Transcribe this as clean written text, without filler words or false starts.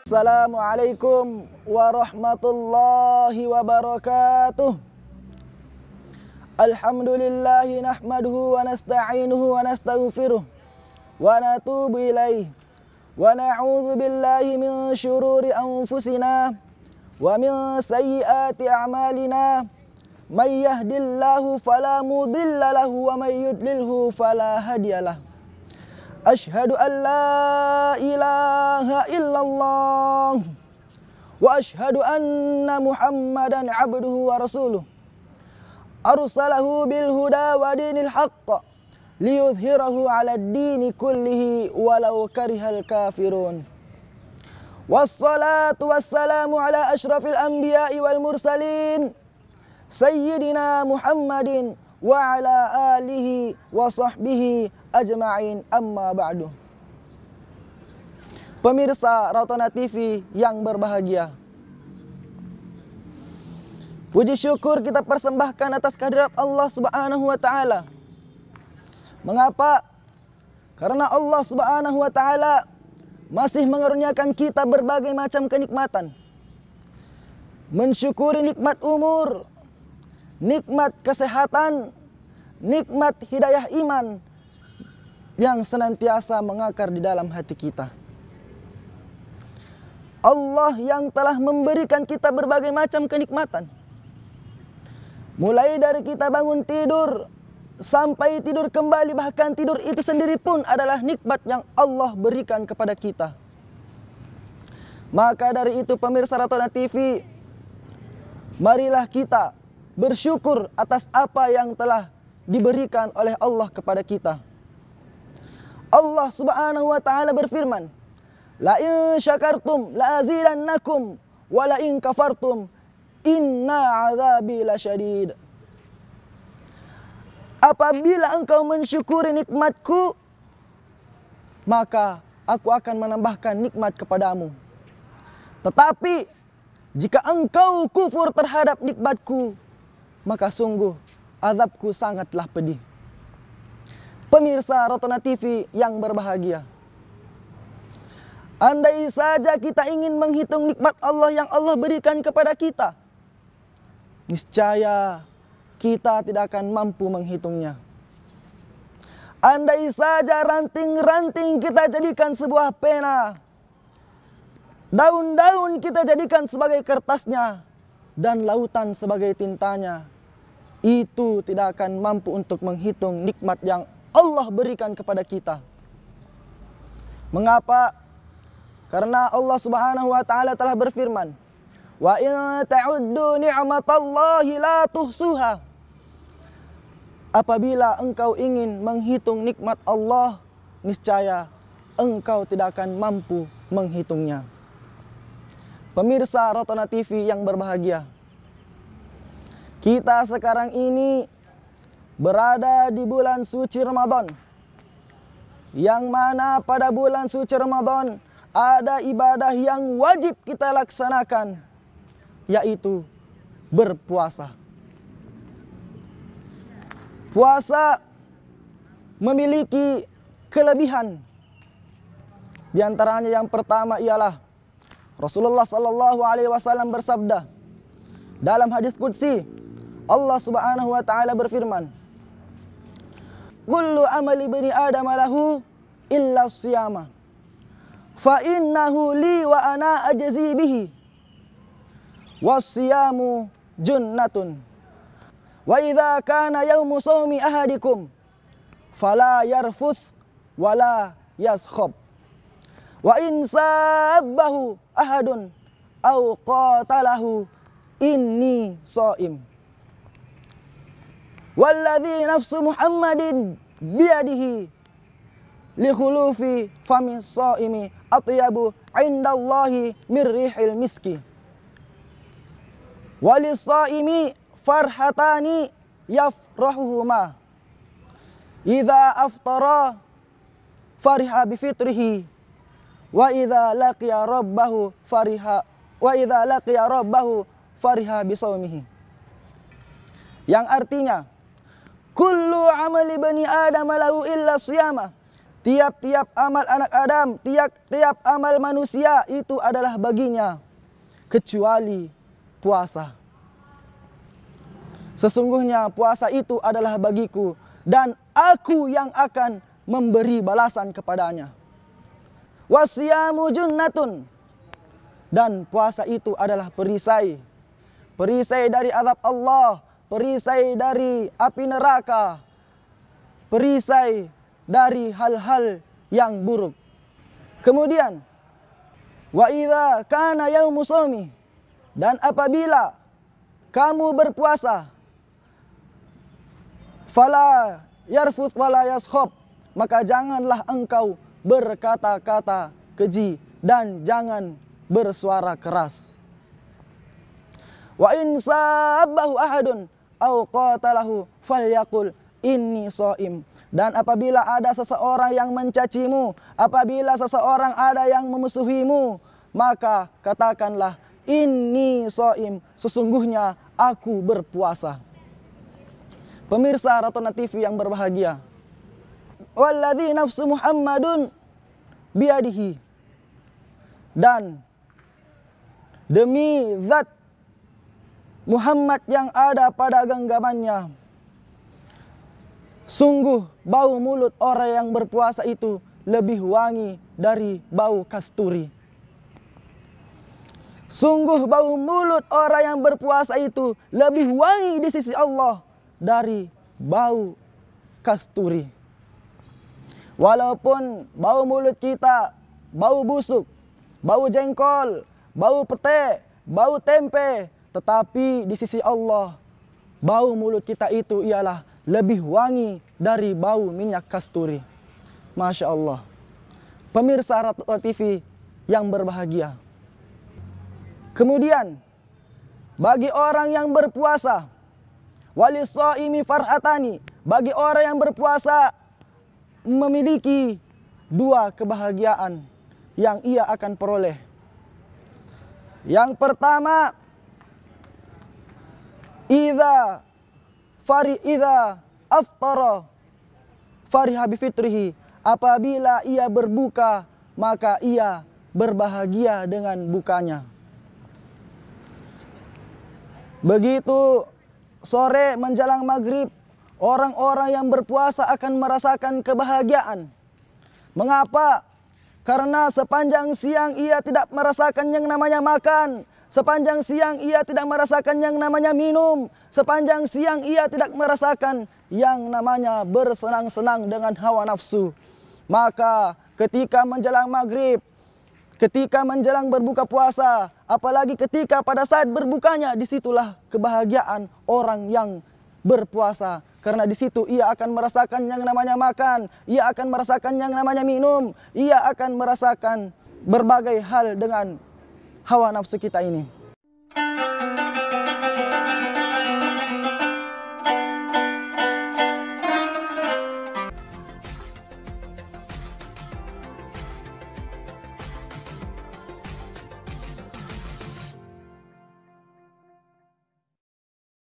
Assalamualaikum warahmatullahi wabarakatuh. Alhamdulillahi nahmaduhu wa nasta'inuhu wa nastaghfiruh wa natubu ilaih wa na'udzu billahi min syururi anfusina wa min sayyiati a'malina. May yahdillahu fala mudilla lahu wa may yudlilhu fala hadiyalah. Ashhadu an la ilaha illallah wa ashhadu anna Muhammadan abduhu wa rasuluh. Arsalahu bil huda wa dinil haqq liyudhhirahu 'ala ad-dini kullihi walau karihal kafirun. Wassalatu wassalamu ala asyrafil anbiya'i wal mursalin sayyidina Muhammadin wa ala alihi wa sahbihi ajma'in, amma ba'du. Pemirsa Rautona TV yang berbahagia, puji syukur kita persembahkan atas kehadirat Allah Subhanahu wa taala. Mengapa? Karena Allah Subhanahu wa taala masih mengaruniakan kita berbagai macam kenikmatan. Mensyukuri nikmat umur, nikmat kesehatan, nikmat hidayah iman yang senantiasa mengakar di dalam hati kita. Allah yang telah memberikan kita berbagai macam kenikmatan. Mulai dari kita bangun tidur sampai tidur kembali, bahkan tidur itu sendiri pun adalah nikmat yang Allah berikan kepada kita. Maka dari itu pemirsa Rautona TV, marilah kita bersyukur atas apa yang telah diberikan oleh Allah kepada kita. Allah Subhanahu wa taala berfirman, "La in syakartum la azidannakum wa la in kafartum inna 'adzabi lasyadid." Apabila engkau mensyukuri nikmatku, maka aku akan menambahkan nikmat kepadamu. Tetapi jika engkau kufur terhadap nikmatku, maka sungguh azabku sangatlah pedih. Pemirsa Rautona TV yang berbahagia, andai saja kita ingin menghitung nikmat Allah yang Allah berikan kepada kita, niscaya kita tidak akan mampu menghitungnya. Andai saja ranting-ranting kita jadikan sebuah pena, daun-daun kita jadikan sebagai kertasnya, dan lautan sebagai tintanya, itu tidak akan mampu untuk menghitung nikmat yang Allah berikan kepada kita. Mengapa? Karena Allah Subhanahu wa taala telah berfirman, "Wa in ta'uddu ni'matallahi la tuhsuha." Apabila engkau ingin menghitung nikmat Allah, niscaya engkau tidak akan mampu menghitungnya. Pemirsa Rautona TV yang berbahagia, kita sekarang ini berada di bulan suci Ramadan, yang mana pada bulan suci Ramadan ada ibadah yang wajib kita laksanakan, yaitu berpuasa. Puasa memiliki kelebihan. Di antaranya yang pertama ialah Rasulullah sallallahu alaihi wasallam bersabda dalam hadis qudsi, Allah Subhanahu wa taala berfirman, "Kullu amali bani Adam lahu illa siyama, fa innahu li wa ana ajzi bihi, was-siyamu junnatun, wa idza kana yaumu shaumi ahadikum fala yarfuth wala yaskhab, wa in sabbahu ahadun aw qatalahu inni shaim. Walladzi nafsu Muhammadin biyadihi li khulufi fami shaimi atyabu indallahi min rihil miski. Walis shaimi farhatani yafrahuhuma. Idza aftara fariha bi fitrihi wa idza laqiya rabbahu fariha bi shaumihi." Yang artinya, kullu amali bani Adam lahu illa siyama, Tiap-tiap amal anak Adam, tiap-tiap amal manusia itu adalah baginya, kecuali puasa. Sesungguhnya puasa itu adalah bagiku, dan aku yang akan memberi balasan kepadanya. Wasyamu junnatun, dan puasa itu adalah perisai. Perisai dari azab Allah, perisai dari api neraka, perisai dari hal-hal yang buruk. Kemudian, wa idza kana yaumu shaumi, dan apabila kamu berpuasa, fala yarfuth wala yaskhab, maka janganlah engkau berkata-kata keji dan jangan bersuara keras. Wa in sabbahu ahadun aw qatalahu falyaqul inni shaim, dan apabila ada seseorang yang mencacimu, apabila seseorang ada yang memusuhimu, maka katakanlah inni shaim, sesungguhnya aku berpuasa. Pemirsa Ratona TV yang berbahagia, walladzi nafsu Muhammadun biadihi, dan demi zat Muhammad yang ada pada genggamannya, sungguh bau mulut orang yang berpuasa itu lebih wangi dari bau kasturi. Sungguh bau mulut orang yang berpuasa itu lebih wangi di sisi Allah dari bau kasturi. Walaupun bau mulut kita bau busuk, bau jengkol, bau pete, bau tempe, tetapi di sisi Allah bau mulut kita itu ialah lebih wangi dari bau minyak kasturi. Masya Allah. Pemirsa Ratona TV yang berbahagia. Kemudian, bagi orang yang berpuasa, walis-shaimi farhatani, bagi orang yang berpuasa memiliki dua kebahagiaan yang ia akan peroleh. Yang pertama, idza aftara fariha bifitrihi, apabila ia berbuka maka ia berbahagia dengan bukanya. Begitu sore menjelang maghrib, orang-orang yang berpuasa akan merasakan kebahagiaan. Mengapa? Karena sepanjang siang ia tidak merasakan yang namanya makan, sepanjang siang ia tidak merasakan yang namanya minum, sepanjang siang ia tidak merasakan yang namanya bersenang-senang dengan hawa nafsu. Maka ketika menjelang maghrib, ketika menjelang berbuka puasa, apalagi ketika pada saat berbukanya, disitulah kebahagiaan orang yang berpuasa. Karena di situ ia akan merasakan yang namanya makan, ia akan merasakan yang namanya minum, ia akan merasakan berbagai hal dengan hawa nafsu kita ini.